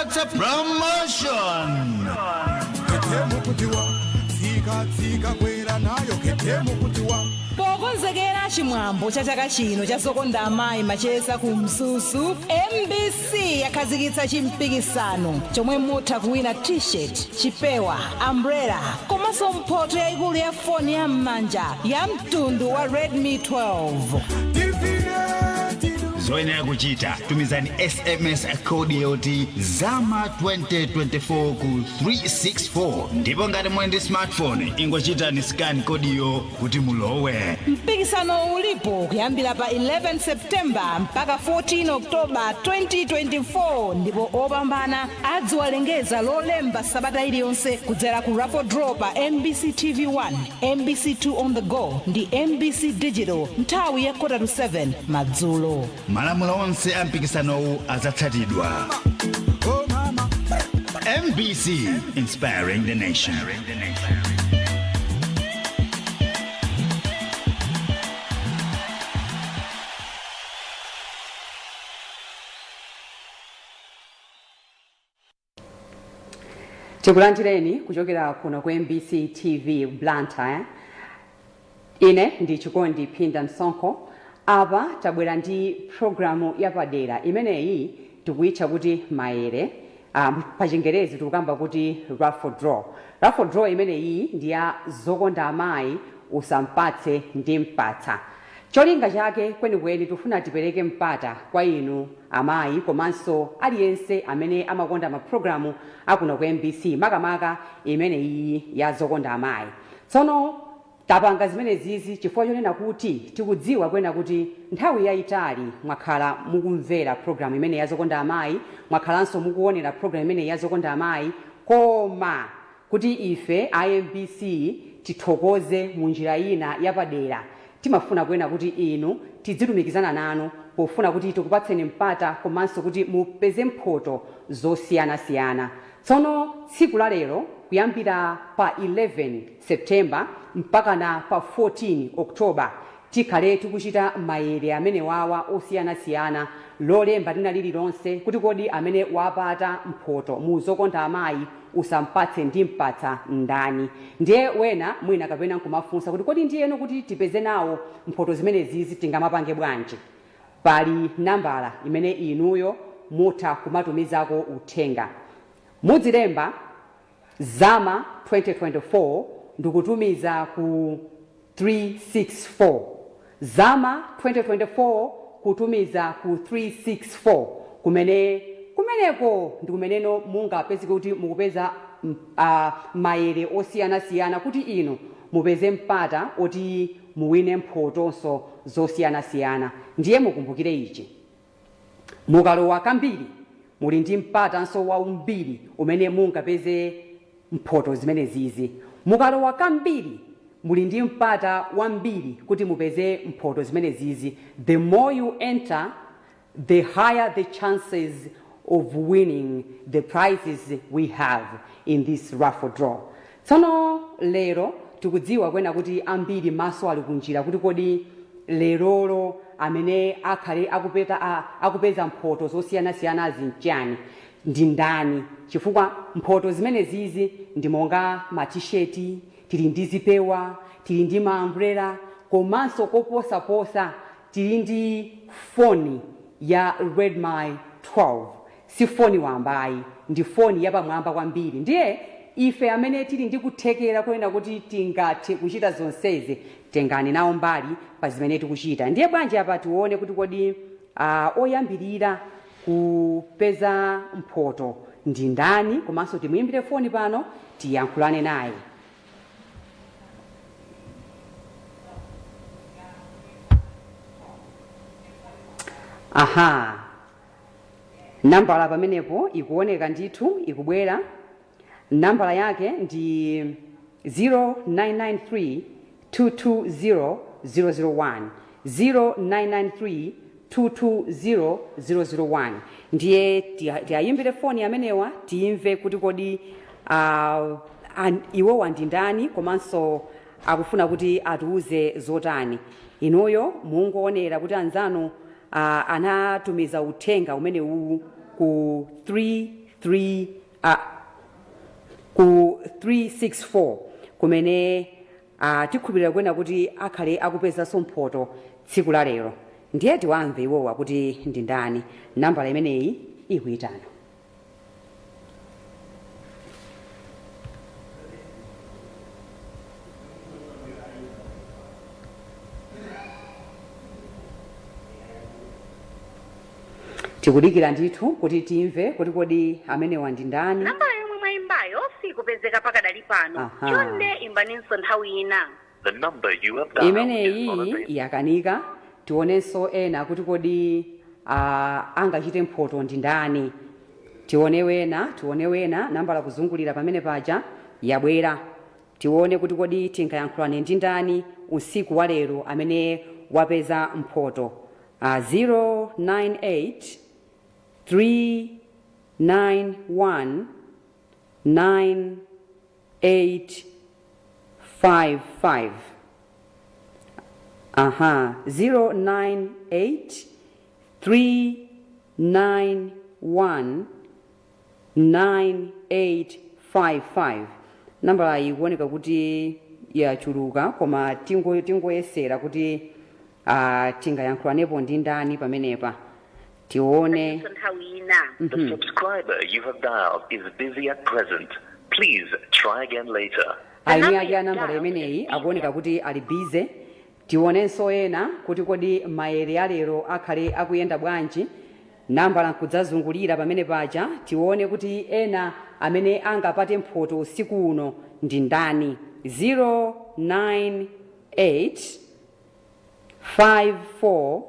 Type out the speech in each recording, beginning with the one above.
That's a promotion. Pokonzekera chimwambo cha chaka chino cha Zokonda amayi machesa ku Mzuzu, MBC yakhazikitsa chimpikisano chomwe mutha kuwina t-shirt, chipewa, umbrella komanso mphoto yayikulu ya foni ya m'manja ya mtundu wa Redmi 12. Zoyenera kuchita, tumizani SMS code yoti ZAMA 2024 ku 364 ndipo ngati muli ndi smartphone ingochitani scan code yo kuti mulowe. Mpikisano ulipo kuyambira pa 11 September mpaka 14 October 2024 ndipo opambana adziwalengeza lolemba sabata iliyonse kudzera ku raffle draw pa MBC TV 1, MBC 2 on the go ndi MBC Digital nthawi ya 7:15 madzulo. Malamulo onse a mpikisanowu adzatsatidwa. MBC, inspiring the nation. Tikulandireni kuchokera kuno ku MBC TV Blantyre. Ine ndi Chikondi Phinda Msonkho. Apa tabwera ndi programu yapadera imeneyi tikuyitcha kuti maere, pa Chingerezi tikukamba kuti raffle draw. Raffle draw imeneyi ndi ya Zokonda amayi usampatse ndi mpatsa. Cholinga chake kwenikweni tifuna tipereke mpata kwa inu amayi komanso aliyense amene amakonda maprogramu akuno ku MBC makamaka imeneyi ya Zokonda amayi. Tsono tapanga zimenezizi chifukwa chonena kuti tikudziwa kwena kuti nthawi yayitali mwakhala mukumvera programu imene ya Zokonda amayi, mwakhalanso mukuonera programu imene ya Zokonda amayi, koma kuti ife MBC tithokoze munjira ina yapadera. Timafuna kwena kuti inu tidzilumikizana nanu pofuna kuti tikupatseni mpata komanso kuti mupeze mphoto zosiyanasiyana. Tsono tsiku la lero kuyambira pa 11 September mpaka na pa 14 October tikhale tikuchita maere amene wawa osiyanasiyana lolemba lina lililonse kuti kodi amene wapata mphoto mu Zokonda amayi usampatse ndi mpatsa ndani. Ndiye wena mwina kapena nkumafunsa kuti kodi ndiyeno kuti tipeze nawo mphoto zimenezizi tingamapange bwanji. Pali nambala imene inuyo mutha kumatumizako uthenga. Mudzilemba ZAMA 2024 ndikutumiza ku 364. ZAMA 2024 kutumiza ku 364 kumeneko ndi kumeneno mungapeze kuti mukupeza maere osiyanasiyana kuti inu mupeze mpata oti muwine mphotonso zosiyanasiyana. Ndiye mukumbukire ichi, mukalowa kambiri muli ndi mpatanso waumbiri umene mungapeze mphoto zimenezizi. Mukalowa kambiri muli ndi mpata wambiri kuti mupeze mphoto zimenezizi. The more you enter, the higher the chances of winning the prizes we have in this raffle draw. Tsono lero tikudziwa kwena kuti ambiri maso ali kunjira kuti kodi lerolo amene akhale akupeza mphoto zosiyanasiyana zinchani ndi ndani, chifukwa mphoto zimenezizi ndi monga matisheti, tili ndi zipewa, tili ndi maambrela, komanso koposaposa tili ndi foni ya Redmi 12. Si foni wambayi, ndi foni yapamwamba kwambiri. Ndiye ife amene tili ndi kuthekera kwena kuti tingathe kuchita zonsezi tengani nawo mbali pa zimene tikuchita. Ndiye bwanji apa tione kuti kodi oyambirira kupeza mphoto ndi ndani, komanso timuyimbire foni pano tiyankhulane naye. Aha, nambala pamenepo ikuoneka ndithu ikubwera. Nambala yake ndi 0993 220 001, 0993 220 001. Ndiye tiayimbire foni amenewa tiimve kuti kodi iwo ndi ndani komanso akufuna kuti atiuze zotani. Inoyo mungoonera kuti anzanu anatumiza uthenga umene ku 364 kumene tikhulupirira kwena kuti akhale akupeza mphoto tsiku la lero. Ndiye tiwamve iwowa kuti ndi ndani. Nambala imeneyi ikuyitana. Tikudikira ndithu kuti timve kuti kodi amenewa ndi ndani. Nambala yomwe mwayimbayo sikupezeka pakadali pano. Chonde imbaninso nthawi ina. The number you have dialed Imeneyi yakanika. Tionenso ena kuti kodi angachite mphoto ndi ndani. Tione wena nambala kuzungulira pamene paja yabwera. Tione kuti kodi tingayankhulane ndi ndani usiku wa lero amene wapeza mphoto. 098 391 9855. 098 391 9855. Nambala iyi kuoneka kuti yachuluka koma tingoyesera kuti tingayankhulanepo ndi ndani pamenepa. Tione. The subscriber you have dialed is busy at present. Please try again later. Ayi ya nambala imeneyi akuoneka kuti ali busy. Tionenso ena kuti kodi maere alero akhale akuyenda bwanji. Nambala kudzazungulira pamene paja. Tione kuti ena amene angapate mphoto usiku uno ndi ndani. 098 54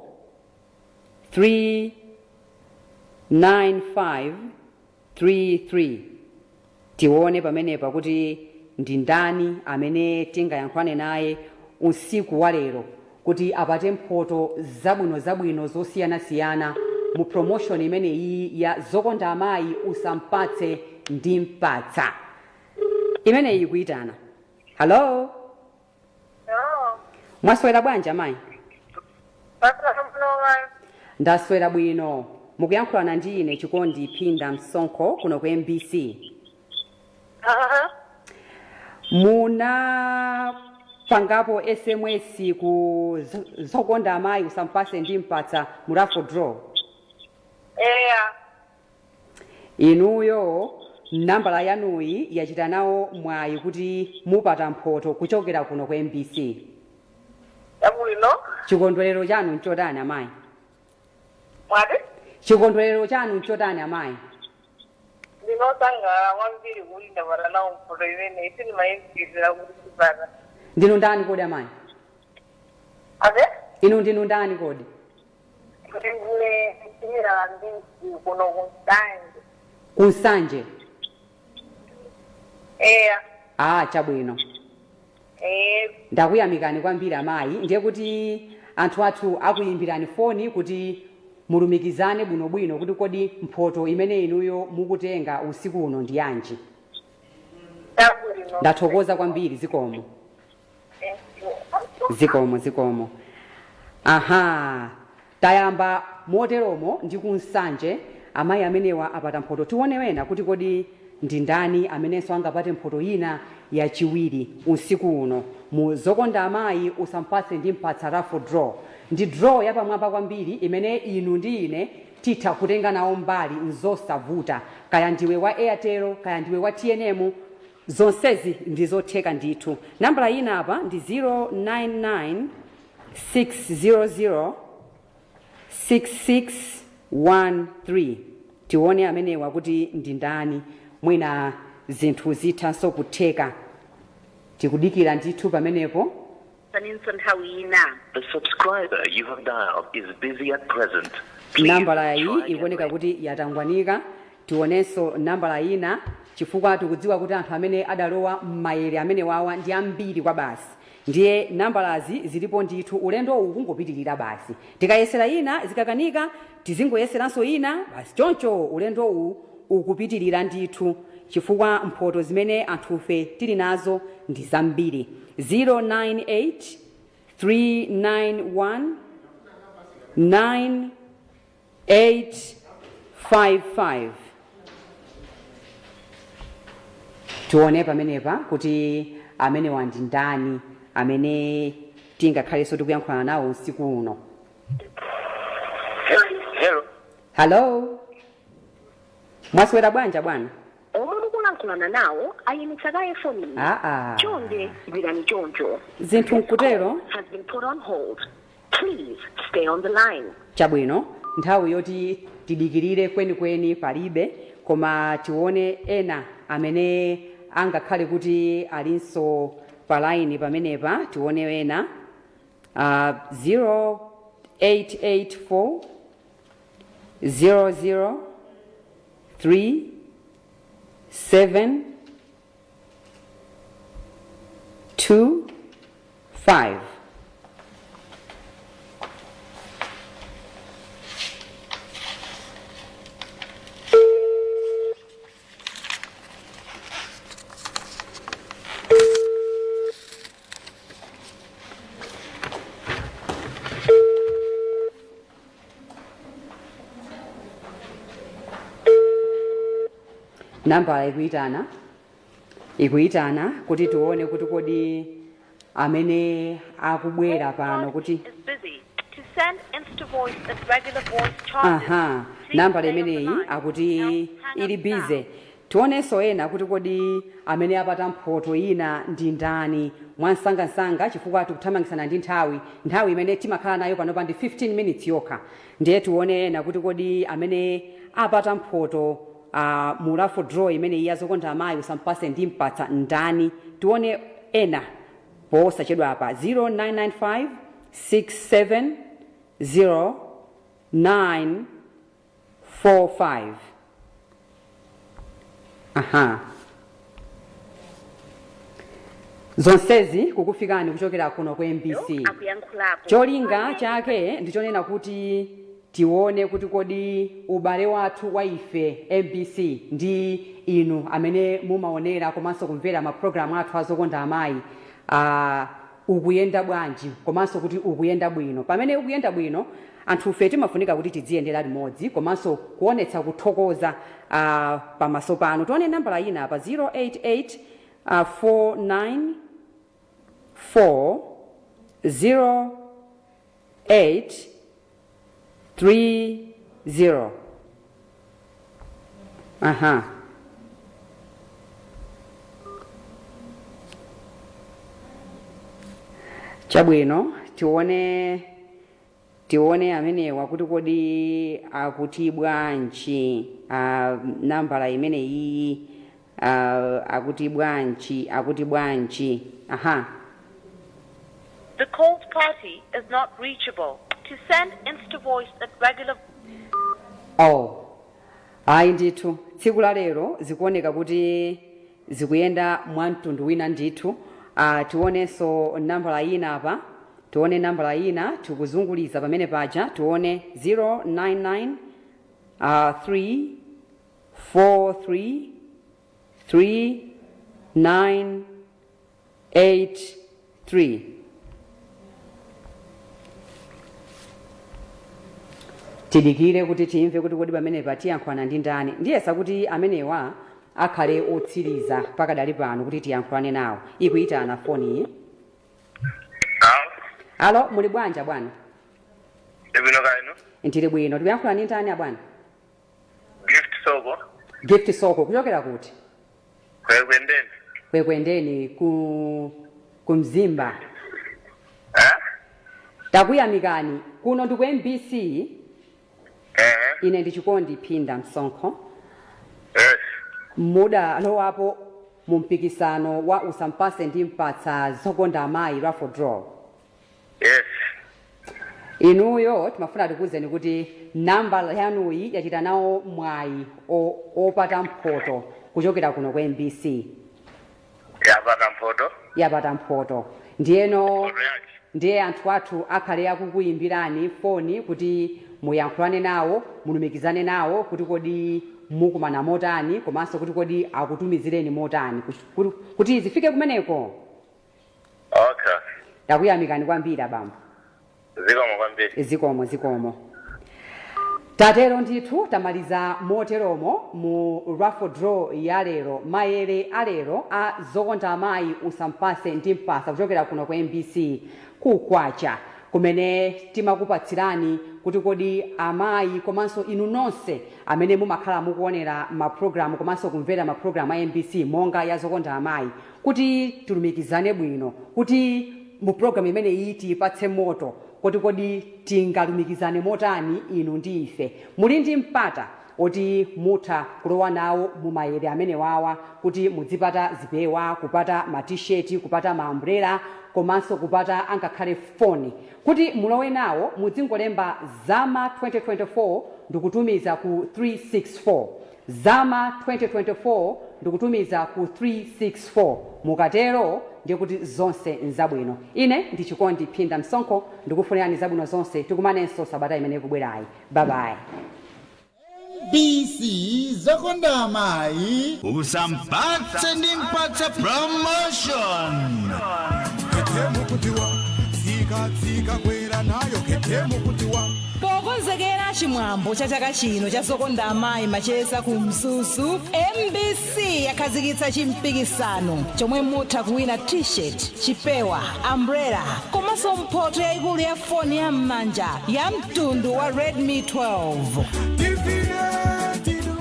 39533. Tione pamenepa kuti ndi ndani amene tingayankhulane naye usiku wa lero kuti apate mphoto zabwino zosiyanasiyana mu promotion imeneyi ya Zokonda amayi usampatse ndi mpatsa. Imeneyi ikuyitana. Hello? Mwaswera bwanji amayi? Ndaswera bwino. Mukuyankhulana ndi ine Chikondi Phinda Msonkho kuno ku MBC. Muna pangapo SMS ku Zokonda amayi usampatse ndi mpatsa mu raffle draw. Inuyo nambala yanuyi yachita nawo mwayi kuti mupata mphoto kuchokera kuno ku MBC. Chikondwerero chanu nchotani amayi? Mwati? Chikondwerero chanu nchotani amayi? Ndinotanga wambiri kulinda para nawo mphoto imene isini mayizikizira kuti sipata. Ndinu ndani kodi amayi? Ade? Inu ndinu ndani kodi? Kuti ndine timira ndisi kuno kunsanje. Kunsanje? Chabwino. Ndakuyamikani kwambiri amayi. Ndiye kuti anthu athu akuyimbirani foni kuti mulumikizane bwinobwino kuti kodi mphoto imene inuyo mukutenga usiku uno ndi yanji. Ndathokoza kwambiri zikomo. Zikomo. Tayamba moteromo ndi kunsanje amayi amenewa apata mphoto. Tione wena kuti kodi ndi ndani amenenso angapate mphoto ina yachiwiri usiku uno mu Zokonda amayi usampatse ndi mpatsa raffle draw. Ndi draw yapamwamba kwambiri imene inu ndi ine titha kutenga nawo mbali nzosavuta. Kaya ndiwe wa Airtel, kaya ndiwe wa TNM, zonsezi ndizotheka ndithu. Nambala ina apa ndi 099 600 6613. Tione amenewa kuti ndi ndani. Mwina zinthu zithanso kutheka. Tikudikira ndithu pamenepo. The subscriber you have dialed is busy at present. Nambala iyi ikuoneka kuti yatangwanika. Tionenso nambala ina chifukwa tikudziwa kuti anthu amene adalowa m'maere amene wawa ndi ambiri kwa basi. Ndiye nambalazi zilipo ndithu ulendo uwu kungopitirira basi. Tikayesera ina zikakanika tizingoyeseranso ina basi choncho ulendo uwu ukupitirira ndithu chifukwa mphoto zimene anthufe tili nazo ndi zambiri. 098 391 9855. tione pamenepa kuti amene wandi ndani amene tingakhaleso tikuyankhulana nawo usiku uno. Hello. Mwaswera bwanja bwana? Omwe mukulankhulana nawo ayimitsa efoni. Chonde ibirani choncho. Zinthu nkutero. Has been put on hold. Please stay on the line. Chabwino, nthawi yoti tidikirire kwenikweni palibe, koma tione ena amene angakhale kuti alinso palaini pamenepa, tione ena. 0884 00 3 7 2 5. Namba ikuitana kuti tione kuti kodi amene akubwera pano kuti namba imeneyi akuti ili busy. Tionenso ena kuti kodi amene apata mphoto ina ndi ndani mwansangasanga chifukwa tikuthamangisana ndi nthawi imene timakhala nayo pano pa ndi 15 minutes yokha. Ndiye tione ena kuti kodi amene apata mphoto mu raffle draw imene iya Zokonda amayi usampase ndi mpatsa ndani. Tione ena posachedwa apa 0995 670 945. Zonsezi kukufikani kuchokera kuno kwa MBC. Cholinga chake ndichonena kuti tione kuti kodi ubale wathu wa ife MBC ndi inu amene mumaonera komanso kumvera maprogramu athu a Zokonda amayi ukuyenda bwanji komanso kuti ukuyenda bwino. Pamene ukuyenda bwino anthufe timafunika kuti tidziyendera limodzi komanso kuonetsa kuthokoza pamaso pano. Tione nambala ina pa 088 494 08 30. Chabwino tione amene wakuti kodi akuti bwanji nambala imene iyi akuti bwanji. The called party is not reachable. To send Insta-voice at regular... Ayi ndithu tsiku la lero zikuoneka kuti zikuyenda mwamtundu wina ndithu. Tionenso nambala ina apa. Tione nambala ina tikuzunguliza pamene paja. Tione 099 3 43 3 9 8 3. Tidikire kuti timve kuti kodi pamene patiyankhulana ndi ndani. Ndiyesa kuti amenewa akhale otsiriza pakadali pano kuti tiyankhulane nawo. Ikuitana foni. Alo, muli bwanja bwana? Ndibwino kaino. Ndili bwino. Tikuyankhulana ndi ndani bwana? Gift Soko. Kuchokera kuti? Kwekwendeni ku Mzimba. Takuyamikani. Kuno ndi ku MBC. Ine ndichikondi Pinda Msonkho. Muda alowapo mu mpikisano wa usampase ndi mpatsa Zokonda amayi raffle draw. Inuyo timafuna tikuzeni kuti namba yanuyi yachita nawo mwayi opata mphoto kuchokera kuno kwa MBC. Yapata mphoto. Ndiye anthu athu akhale akukuyimbirani foni kuti muyankhulane nawo, mulumikizane nawo kuti kodi mukumana motani komanso kuti kodi akutumizireni motani kuti zifike kumeneko. Takuyamikani kwambiri abambo. Zikomo kwambiri. Zikomo. tatero ndithu tamaliza moteromo mu raffle draw ya lero mayere alero a zokonda amayi usampase ndi mpasa kuchokera kuno kwa MBC kukwacha kumene timakupatsirani kuti kodi amayi komanso inu nonse amene mumakhala mukuonera maprogramu komanso kumvera maprogramu a MBC monga ya zokonda amayi kuti tulumikizane bwino kuti mu program imene iyi tipatse moto kodi tingalumikizane motani inu ndi ife muli ndi mpata oti mutha kulowa nawo mu mayere amene wawa kuti mudzipata zipewa kupata ma t-shirt kupata ma umbrella komanso kupata angakhale foni kuti mulowe nawo mudzingolemba zama 2024 ndikutumiza ku 364 zama 2024 ndikutumiza ku 364 mukatero ndiye kuti zonse nzabwino ine ndi Chikondi Phinda Msonkho ndikufunirani zabwino zonse tikumanenso sabata imene ikubwerayi bye bye BC Zokonda amayi usampatse ndi mpatsa promotion pokonzekera chimwambo cha chaka chino cha zokonda amayi macheza ku mzuzu MBC yakhazikitsa chimpikisano chomwe mutha kuwina t-shirt chipewa umbrella komanso mphoto yayikulu ya foni ya m'manja ya mtundu wa Redmi 12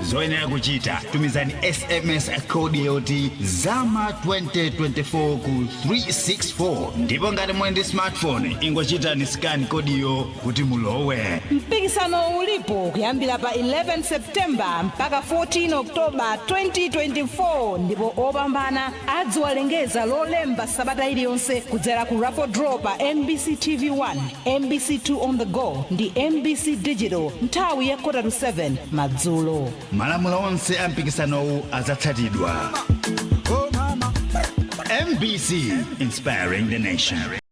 zoyenera kuchita tumizani SMS kodi yoti zama 2024 ku 364 ndipo ngati muli ndi smartphone ingochitani scan kodiyo kuti mulowe mpikisano ulipo kuyambira pa 11 Septemba mpaka 14 Oktoba 2024 ndipo opambana adziwalengeza lolemba sabata iliyonse kudzera ku raffle draw pa MBC TV1 MBC 2 on the go ndi MBC Digital nthawi ya 6:45 madzulo malamulo onse a mpikisanowu adzatsatidwa. MBC, inspiring the nation.